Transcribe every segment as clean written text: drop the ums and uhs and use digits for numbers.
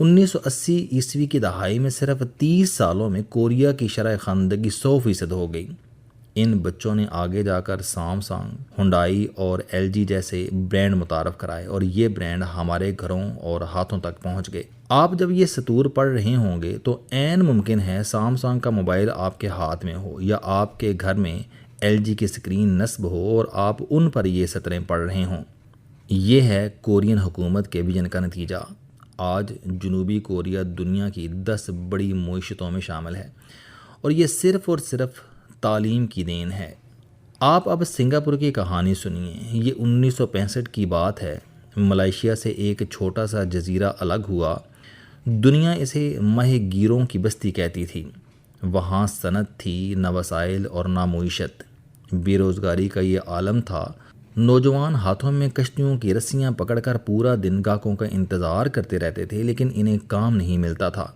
1980 عیسوی کی دہائی میں صرف 30 سالوں میں کوریا کی شرح خواندگی 100% ہو گئی۔ ان بچوں نے آگے جا کر سامسنگ، ہنڈائی اور ایل جی جیسے برانڈ متعارف کرائے اور یہ برانڈ ہمارے گھروں اور ہاتھوں تک پہنچ گئے۔ آپ جب یہ سطور پڑھ رہے ہوں گے تو عین ممکن ہے سامسنگ کا موبائل آپ کے ہاتھ میں ہو یا آپ کے گھر میں ایل جی کی سکرین نصب ہو اور آپ ان پر یہ سطریں پڑھ رہے ہوں۔ یہ ہے کورین حکومت کے ویژن کا نتیجہ۔ آج جنوبی کوریا دنیا کی 10 بڑی معیشتوں میں شامل ہے اور یہ صرف اور صرف تعلیم کی دین ہے۔ آپ اب سنگاپور کی کہانی سنیے۔ یہ 1965 کی بات ہے۔ ملائیشیا سے ایک چھوٹا سا جزیرہ الگ ہوا۔ دنیا اسے ماہی گیروں کی بستی کہتی تھی۔ وہاں صنعت تھی، نہ وسائل اور نہ معیشت۔ بے روزگاری کا یہ عالم تھا۔ نوجوان ہاتھوں میں کشتیوں کی رسیاں پکڑ کر پورا دن گاہکوں کا انتظار کرتے رہتے تھے، لیکن انہیں کام نہیں ملتا تھا۔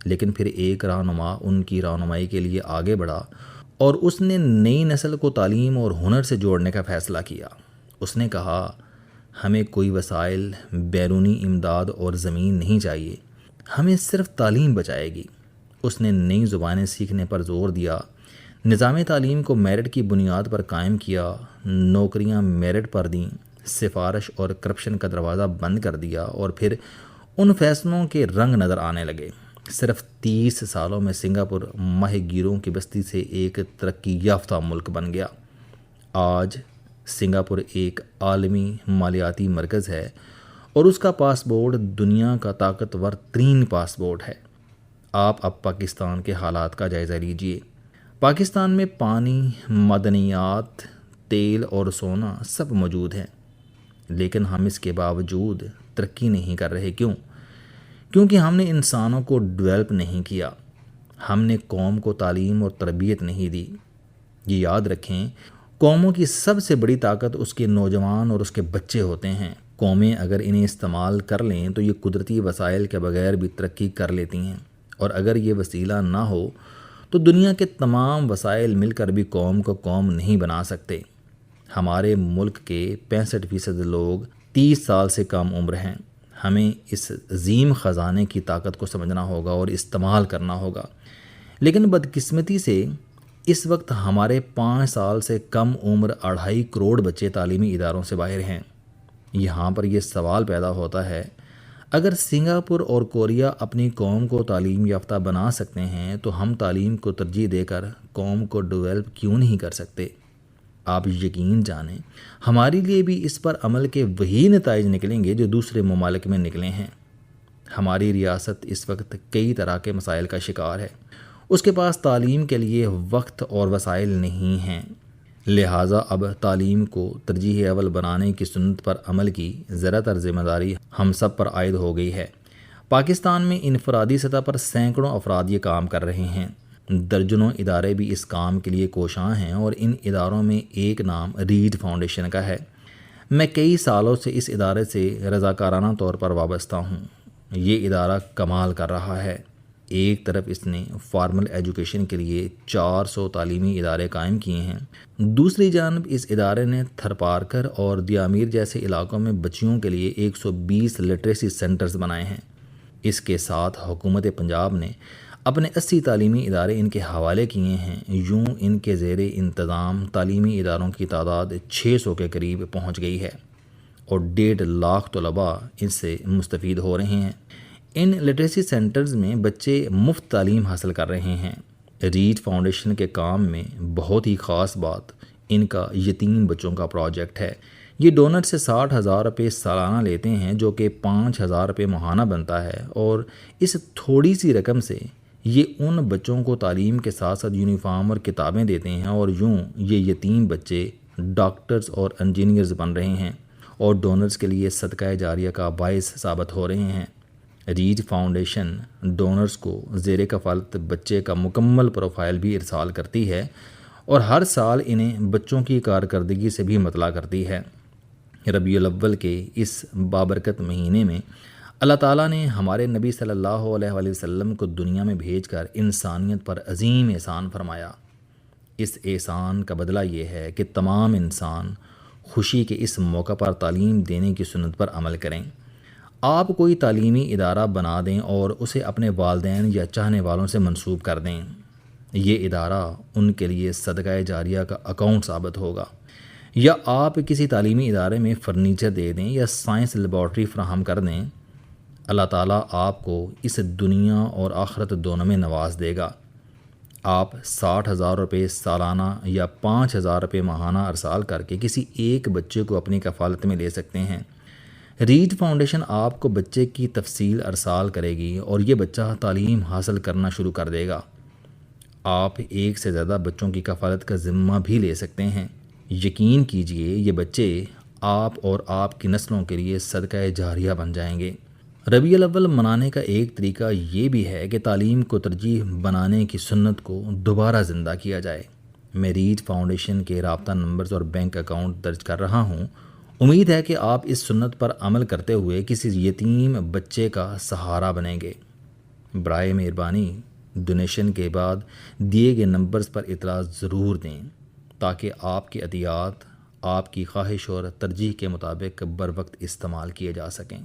لیکن پھر ایک رہنما ان کی رہنمائی کے لیے آگے بڑھا اور اس نے نئی نسل کو تعلیم اور ہنر سے جوڑنے کا فیصلہ کیا۔ اس نے کہا، ہمیں کوئی وسائل، بیرونی امداد اور زمین نہیں چاہیے، ہمیں صرف تعلیم بچائے گی۔ اس نے نئی زبانیں سیکھنے پر زور دیا، نظام تعلیم کو میرٹ کی بنیاد پر قائم کیا، نوکریاں میرٹ پر دیں، سفارش اور کرپشن کا دروازہ بند کر دیا اور پھر ان فیصلوں کے رنگ نظر آنے لگے۔ صرف 30 سالوں میں سنگاپور ماہی گیروں کی بستی سے ایک ترقی یافتہ ملک بن گیا۔ آج سنگاپور ایک عالمی مالیاتی مرکز ہے اور اس کا پاسپورٹ دنیا کا طاقتور ترین پاسپورٹ ہے۔ آپ اب پاکستان کے حالات کا جائزہ لیجئے۔ پاکستان میں پانی، معدنیات، تیل اور سونا سب موجود ہیں، لیکن ہم اس کے باوجود ترقی نہیں کر رہے۔ کیونکہ ہم نے انسانوں کو ڈیولپ نہیں کیا، ہم نے قوم کو تعلیم اور تربیت نہیں دی۔ یہ یاد رکھیں، قوموں کی سب سے بڑی طاقت اس کے نوجوان اور اس کے بچے ہوتے ہیں۔ قومیں اگر انہیں استعمال کر لیں تو یہ قدرتی وسائل کے بغیر بھی ترقی کر لیتی ہیں، اور اگر یہ وسیلہ نہ ہو تو دنیا کے تمام وسائل مل کر بھی قوم کو قوم نہیں بنا سکتے۔ ہمارے ملک کے 65% لوگ 30 سال سے کم عمر ہیں۔ ہمیں اس عظیم خزانے کی طاقت کو سمجھنا ہوگا اور استعمال کرنا ہوگا، لیکن بدقسمتی سے اس وقت ہمارے 5 سال سے کم عمر 2.5 کروڑ بچے تعلیمی اداروں سے باہر ہیں۔ یہاں پر یہ سوال پیدا ہوتا ہے، اگر سنگاپور اور کوریا اپنی قوم کو تعلیم یافتہ بنا سکتے ہیں تو ہم تعلیم کو ترجیح دے کر قوم کو ڈیولپ کیوں نہیں کر سکتے؟ آپ یقین جانیں، ہمارے لیے بھی اس پر عمل کے وہی نتائج نکلیں گے جو دوسرے ممالک میں نکلے ہیں۔ ہماری ریاست اس وقت کئی طرح کے مسائل کا شکار ہے۔ اس کے پاس تعلیم کے لیے وقت اور وسائل نہیں ہیں، لہٰذا اب تعلیم کو ترجیح اول بنانے کی سنت پر عمل کی زیادہ تر ذمہ داری ہم سب پر عائد ہو گئی ہے۔ پاکستان میں انفرادی سطح پر سینکڑوں افراد یہ کام کر رہے ہیں، درجنوں ادارے بھی اس کام کے لیے کوشاں ہیں، اور ان اداروں میں ایک نام ریڈ فاؤنڈیشن کا ہے۔ میں کئی سالوں سے اس ادارے سے رضاکارانہ طور پر وابستہ ہوں۔ یہ ادارہ کمال کر رہا ہے۔ ایک طرف اس نے فارمل ایجوکیشن کے لیے 400 تعلیمی ادارے قائم کیے ہیں، دوسری جانب اس ادارے نے تھرپارکر اور دیامیر جیسے علاقوں میں بچیوں کے لیے 120 لٹریسی سینٹرز بنائے ہیں۔ اس کے ساتھ حکومت پنجاب نے اپنے 80 تعلیمی ادارے ان کے حوالے کیے ہیں۔ یوں ان کے زیر انتظام تعلیمی اداروں کی تعداد 600 کے قریب پہنچ گئی ہے اور 1.5 لاکھ طلباء اس سے مستفید ہو رہے ہیں۔ ان لٹریسی سینٹرز میں بچے مفت تعلیم حاصل کر رہے ہیں۔ ریڈ فاؤنڈیشن کے کام میں بہت ہی خاص بات ان کا یتیم بچوں کا پروجیکٹ ہے۔ یہ ڈونر سے 60,000 روپے سالانہ لیتے ہیں، جو کہ 5,000 روپے ماہانہ بنتا ہے، اور اس تھوڑی سی رقم سے یہ ان بچوں کو تعلیم کے ساتھ ساتھ یونیفارم اور کتابیں دیتے ہیں، اور یوں یہ یتیم بچے ڈاکٹرز اور انجینئرز بن رہے ہیں اور ڈونرز کے لیے صدقہ جاریہ کا باعث ثابت ہو رہے ہیں۔ ریڈ فاؤنڈیشن ڈونرز کو زیر کفالت بچے کا مکمل پروفائل بھی ارسال کرتی ہے اور ہر سال انہیں بچوں کی کارکردگی سے بھی مطلع کرتی ہے۔ ربیع الاول کے اس بابرکت مہینے میں اللہ تعالیٰ نے ہمارے نبی صلی اللہ علیہ وآلہ وسلم کو دنیا میں بھیج کر انسانیت پر عظیم احسان فرمایا۔ اس احسان کا بدلہ یہ ہے کہ تمام انسان خوشی کے اس موقع پر تعلیم دینے کی سنت پر عمل کریں۔ آپ کوئی تعلیمی ادارہ بنا دیں اور اسے اپنے والدین یا چاہنے والوں سے منسوب کر دیں، یہ ادارہ ان کے لیے صدقہ جاریہ کا اکاؤنٹ ثابت ہوگا۔ یا آپ کسی تعلیمی ادارے میں فرنیچر دے دیں یا سائنس لیبارٹری فراہم کر دیں، اللہ تعالیٰ آپ کو اس دنیا اور آخرت دونوں میں نواز دے گا۔ آپ 60,000 روپے سالانہ یا 5,000 روپے ماہانہ ارسال کر کے کسی ایک بچے کو اپنی کفالت میں لے سکتے ہیں۔ ریج فاؤنڈیشن آپ کو بچے کی تفصیل ارسال کرے گی اور یہ بچہ تعلیم حاصل کرنا شروع کر دے گا۔ آپ ایک سے زیادہ بچوں کی کفالت کا ذمہ بھی لے سکتے ہیں۔ یقین کیجئے یہ بچے آپ اور آپ کی نسلوں کے لیے صدقہ جاریہ بن جائیں گے۔ ربیع الاول منانے کا ایک طریقہ یہ بھی ہے کہ تعلیم کو ترجیح بنانے کی سنت کو دوبارہ زندہ کیا جائے۔ میں ریج فاؤنڈیشن کے رابطہ نمبرز اور بینک اکاؤنٹ درج کر رہا ہوں۔ امید ہے کہ آپ اس سنت پر عمل کرتے ہوئے کسی یتیم بچے کا سہارا بنیں گے۔ برائے مہربانی ڈونیشن کے بعد دیے گئے نمبرز پر اطلاع ضرور دیں تاکہ آپ کے عطیات آپ کی خواہش اور ترجیح کے مطابق بر وقت استعمال کیے جا سکیں۔